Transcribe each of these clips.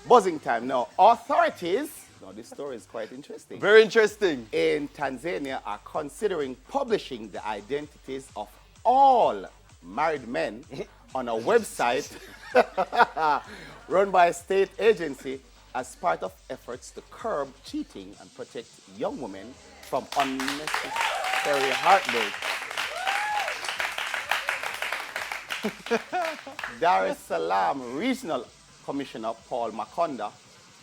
Buzzing time. Now, authorities, now this story is quite interesting, Very interesting. in Tanzania are considering publishing the identities of all married men on a website run by a state agency as part of efforts to curb cheating and protect young women from unnecessary heartbreak. Dar es Salaam Regional Commissioner Paul Makonda,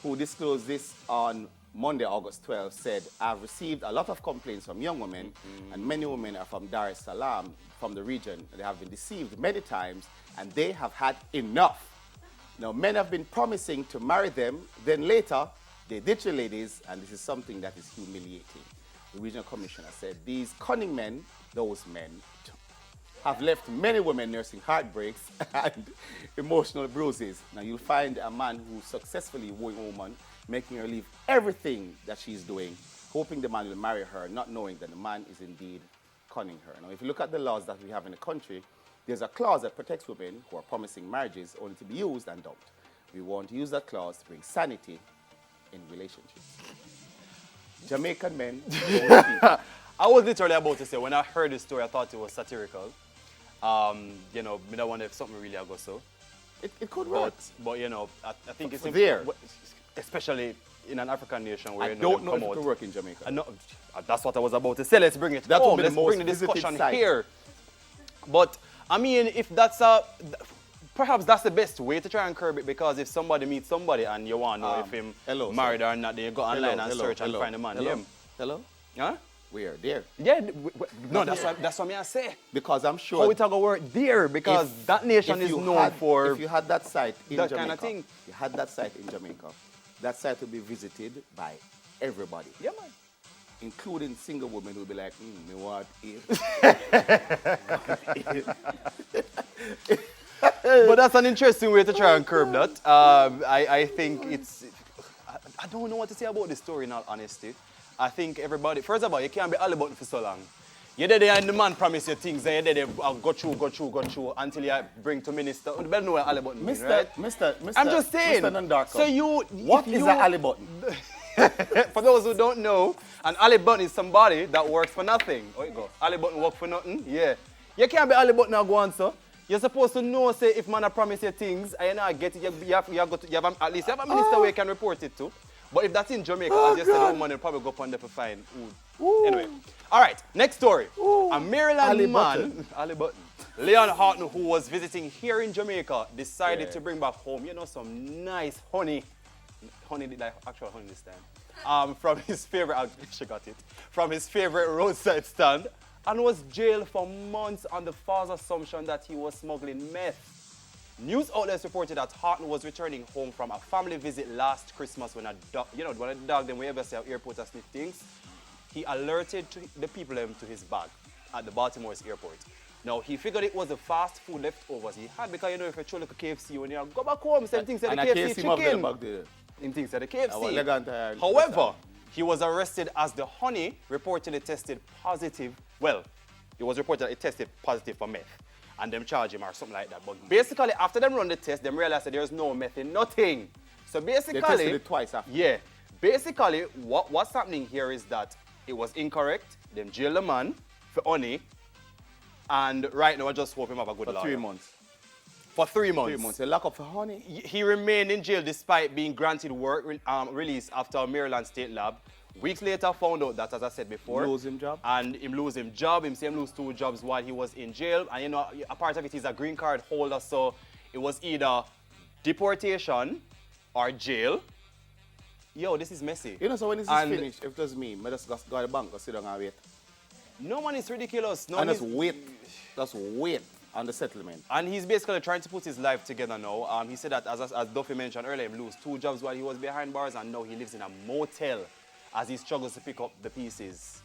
who disclosed this on Monday, August 12, said, I've received a lot of complaints from young women, and many women are from Dar es Salaam, from the region. They have been deceived many times, and they have had enough. Now, men have been promising to marry them, then later, they ditch the ladies, and this is something that is humiliating. The regional commissioner said, these cunning men, those men, have left many women nursing heartbreaks and emotional bruises. Now, you'll find a man who successfully wooing a woman, making her leave everything that she's doing, hoping the man will marry her, not knowing that the man is indeed conning her. Now, if you look at the laws that we have in the country, there's a clause that protects women who are promising marriages only to be used and dumped. We want to use that clause to bring sanity in relationships. Jamaican men don't cheat. I was literally about to say, when I heard this story, I thought it was satirical. You know, I don't wonder if something really I go so. It could work. But you know, I think it's there. Especially in an African nation where I you know don't know if it could work in Jamaica. That's what I was about to say. Let's bring it That home. would be the Let's most bring the visited discussion site. here. But I mean, if that's perhaps that's the best way to try and curb it, because if somebody meets somebody and you want to know if him married or not, then you go online and search and find the man. Hello? Huh? Where? There. Yeah, no, that's what I say. Because I'm sure. How it going to work there? Because that nation is known for If you had that site in that Jamaica, kind of thing. you had that site in Jamaica, that site would be visited by everybody. Yeah, man. Including single women who will be like, me want it. But that's an interesting way to try and curb that. I think it's. I don't know what to say about this story, in all honesty. I think everybody, first of all, you can't be all about it for so long. You're there and the man promise you things, and you're there, go through until you bring to minister. You better know what all about mean, right? Mr. I'm just saying. Mr. Nandarko, So what is an alley button? For those who don't know, an alley button is somebody that works for nothing. Oh, you go. Alley button work for nothing? Yeah. You can't be alley button and go on, so. You're supposed to know, say, if man promise you things, and you know, get it, you have at least you have a minister where you can report it to. But if that's in Jamaica, as you said, the woman will probably go up on there for fine. Anyway. All right, next story. A Maryland man, Ali Button, Leon Horton, who was visiting here in Jamaica, decided to bring back home, you know, some nice honey, like actual honey this time, from his favorite, she got it, from his favorite roadside stand, and was jailed for months on the false assumption that he was smuggling meth. News outlets reported that Horton was returning home from a family visit last Christmas when a dog, when a dog them we ever say at airport or sniff things. He alerted the people to his bag at the Baltimore's airport. Now, he figured it was the fast food leftovers he had, because if you throw like a KFC when you go back home, same things at the KFC chicken. Same things at the KFC. However, he was arrested as the honey reportedly tested positive. Well, it was reported that it tested positive for meth. And them charge him or something like that. But basically, after them run the test, them realized that there's no meth in nothing. So basically, they tested it twice after. Yeah. Basically, what's happening here is that it was incorrect. Them jail the man for honey. And right now, I just hope him have a good life. For 3 months. For 3 months. 3 months. A lack of honey. He remained in jail despite being granted work release after a Maryland state lab. Weeks later, found out that, as I said before, lose him job, and him lose him job. Him say him lose 2 jobs while he was in jail. And you know, a part of it is a green card holder, so it was either deportation or jail. Yo, this is messy. You know, so when this is finished, if it was me, I just go to the bank, go sit down and wait. No, man, it's ridiculous. No, and just wait on the settlement. And he's basically trying to put his life together now. He said that, as Duffy mentioned earlier, he lose 2 jobs while he was behind bars, and now he lives in a motel as he struggles to pick up the pieces.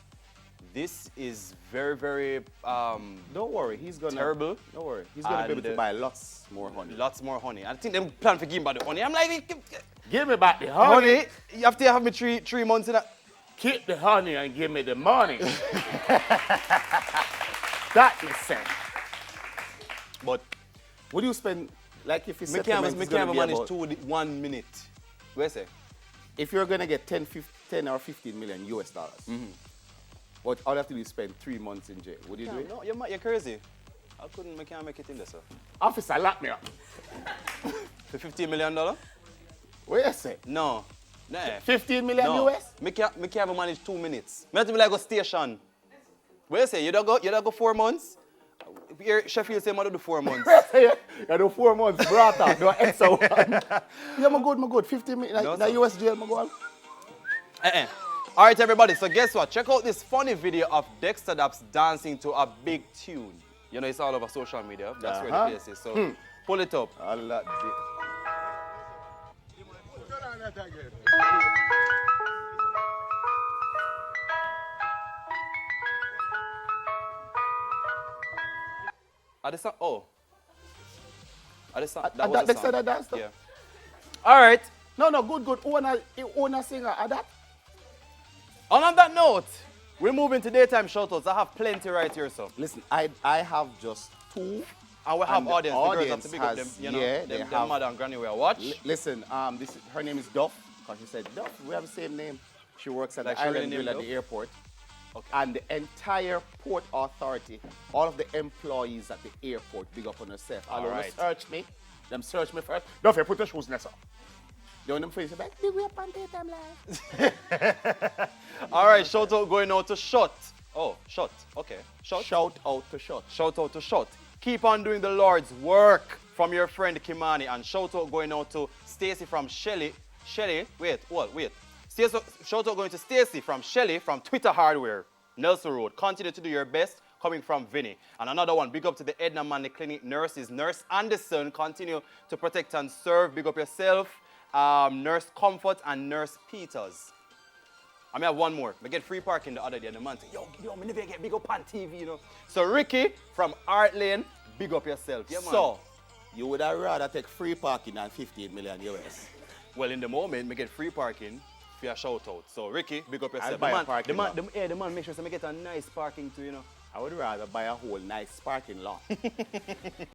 This is very, very don't worry, he's gonna terrible. Don't worry, he's gonna be able to buy lots more honey. Lots more honey. I think they plan for giving back the honey. I'm like, give me back the honey. You have to have me three months in that. Keep the honey and give me the money. That is sense. But would you spend, like, if you can't manage 1 minute? Where you say? If you're going to get 10 or 15 million US dollars, what all you have to do is spend 3 months in jail. Would you do it? No, you're crazy. I can't make it in there, sir. Officer, lock me up. For $15 million? What you say? No. Nah. 15 million No. US? Me can't even manage 2 minutes. Me not even like go station. Where you say? You don't go 4 months? Here, Sheffield say, I do 4 months. You do 4 months, brother. Do an extra one. Yeah, my good. 15 minutes. No, In the sir. US jail, my good. All right, everybody. So guess what? Check out this funny video of Dexter Daps dancing to a big tune. You know, it's all over social media. That's where the place is. So pull it up. Allah. Are the song? Oh. Are the song? That was the Dexter song. dance stuff? Yeah. All right. No, good. Who wanna singer at that? And on that note, we're moving to daytime shoutouts. I have plenty right here, so. Listen, I have just 2. And we have And the audience. The girls have to audience big up them, has- you know, yeah, they them have- mother and granny will watch. Listen, her name is Duff, because she said, Duff, we have the same name. She works at Like the she really Island named Grill at Duff? the airport. Okay. And the entire port authority, all of the employees at the airport, big up on herself. All right. search me. Them search me first. Duff, you put your shoes in there, sir. You want them face back? Big way up on daytime live. All right, shout out going out to Shot. Oh, Shot. Okay. Shot. Shout out to Shot. Shout out to Shot. Keep on doing the Lord's work from your friend Kimani. And shout out going out to Stacy from Shelly. Wait. Shout out going to Stacy from Shelly from Twitter Hardware, Nelson Road. Continue to do your best. Coming from Vinny. And another one, big up to the Edna Manley Clinic nurses. Nurse Anderson, continue to protect and serve. Big up yourself. Nurse Comfort and Nurse Peters. I have one more. I get free parking the other day and the man said, yo, me never get big up on TV, you know. So Ricky from Art Lane, big up yourself. Yeah, man. So, you would have rather take free parking than 15 million US. Well, in the moment, me get free parking for a shout out. So Ricky, big up yourself. I'll buy a parking lot. The man make sure I get a nice parking too, you know. I would rather buy a whole nice parking lot.